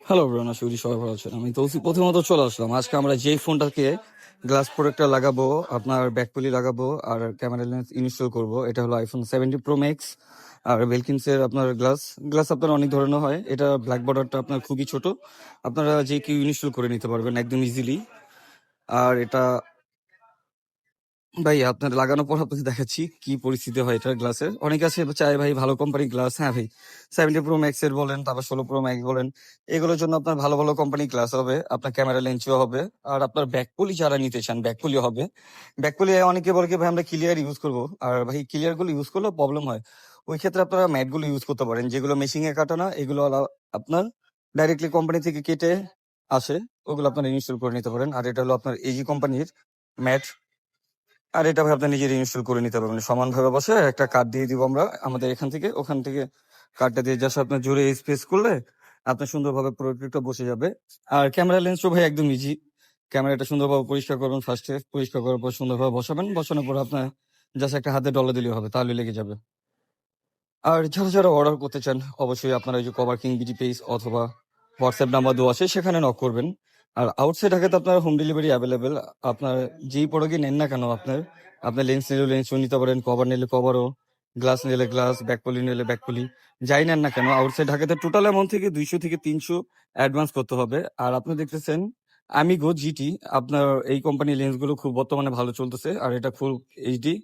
Hello bran, আশা করি সবাই ভালো আছেন। আমি তো প্রথমত চলে আসলাম। আজকে আমরা যেই ফোনটাকে গ্লাস প্রোটেক্টর লাগাবো, আপনার ব্যাকপুলি লাগাবো আর ক্যামেরা লেন্স ইনস্টল করব, এটা হলো আইফোন 17 প্রো ম্যাক্স। আর বেলকিনসের আপনার গ্লাস গ্লাস আপনার অনেক ধরনের হয়। এটা ব্ল্যাক বর্ডারটা আপনার খুবই ছোট, আপনারা যে কেউ ইনস্টল করে নিতে পারবেন একদম ইজিলি। আর এটা ভাই আপনার লাগানোর পর আপনাকে দেখাচ্ছি কি পরিস্থিতি হয় এটার গ্লাসের। অনেকে আছে চায় ভাই ভালো কোম্পানির গ্লাস। হ্যাঁ ভাই, 70 প্রো ম্যাক্স এর বলেন, তারপর 16 প্রো ম্যাক্স বলেন, এগুলোর জন্য আপনার ভালো ভালো কোম্পানি গ্লাস হবে, আপনার ক্যামেরা লেন্সও হবে। আর আপনার ব্যাকপুলি যারা নিতে চান ব্যাকপুলি হবে। ব্যাকপুলি অনেকে বলে কি ভাই আমরা ক্লিয়ার ইউজ করবো, আর ভাই ক্লিয়ার গুলো ইউজ করলেও প্রবলেম হয়। ওই ক্ষেত্রে আপনারা ম্যাট গুলো ইউজ করতে পারেন, যেগুলো মেশিং এ কাটা না, এগুলো আপনার ডাইরেক্টলি কোম্পানি থেকে কেটে আসে, ওগুলো আপনারা ইনস্টল করে নিতে পারেন। আর এটা হলো আপনার এজি কোম্পানির ম্যাট। আর এটা ভাই আপনি নিজের ইনস্টল করে নিতে পারবেন সমানভাবে বসে। একটা কার্ড দিয়ে দিব আমরা আমাদের এখান থেকে, ওখান থেকে কার্ডটা দিয়ে জাস্ট আপনার জোরে স্পেস করলে আপনার সুন্দরভাবে প্রোডাক্টটা বসে যাবে। আর ক্যামেরা লেন্সও ভাই একদম ইজি। ক্যামেরাটা সুন্দরভাবে পরিষ্কার করবেন, ফার্স্টে পরিষ্কার করার পর সুন্দরভাবে বসাবেন, বসানোর পর আপনার জাস্ট একটা হাতে ডলা দিলেই হবে, তাহলে লেগে যাবে। আর যারা যারা অর্ডার করতে চান অবশ্যই আপনারা এই যে কভার কিং বিডি পেজ অথবা হোয়াটসঅ্যাপ নাম্বার দেওয়া আছে, সেখানে নক করবেন। আর আউটসাইড ঢাকাতে আপনার হোম ডেলিভারি অ্যাভেলেবেল। আপনার যেই প্রোডাক্টই নেন না কেন, আপনার আপনার লেন্স নিলে লেন্সও নিতে পারেন, কভার নিলে কভারও, গ্লাস নিলে গ্লাস, ব্যাকপলি নিলে ব্যাকপলি, যাই নেন না কেন আউটসাইড ঢাকাতে টোটাল অ্যামাউন্ট থেকে 200 থেকে 300 অ্যাডভান্স করতে হবে। আর আপনি দেখতেছেন আমিগো জিটি, আপনার এই কোম্পানির লেন্সগুলো খুব বর্তমানে ভালো চলতেছে, আর এটা ফুল এইচডি।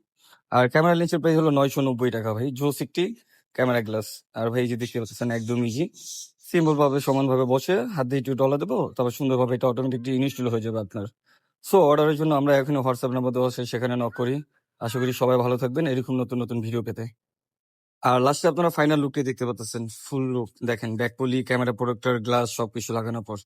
আর ক্যামেরা লেন্সের প্রাইস হলো 990 টাকা ভাই, জোস একটি ক্যামেরা গ্লাস। আর ভাই এই যে দেখতে পাচ্ছেন একদম ইজি, সিম্পল ভাবে সমানভাবে বসে হাত দিয়ে একটু ডলা দেবো, তারপর সুন্দরভাবে এটা অটোমেটিকলি ইনস্টল হয়ে যাবে আপনার। সো অর্ডারের জন্য আমরা এখানে হোয়াটসঅ্যাপ নাম্বার দেওয়া আছে, সেখানে নক করি। আশা করি সবাই ভালো থাকবেন এরকম নতুন নতুন ভিডিও পেতে। আর লাস্টে আপনারা ফাইনাল লুকটি দেখতে পাচ্ছেন, ফুল লুক দেখেন, ব্যাকপলি, ক্যামেরা প্রোটেক্টর, গ্লাস সবকিছু লাগানোর পর।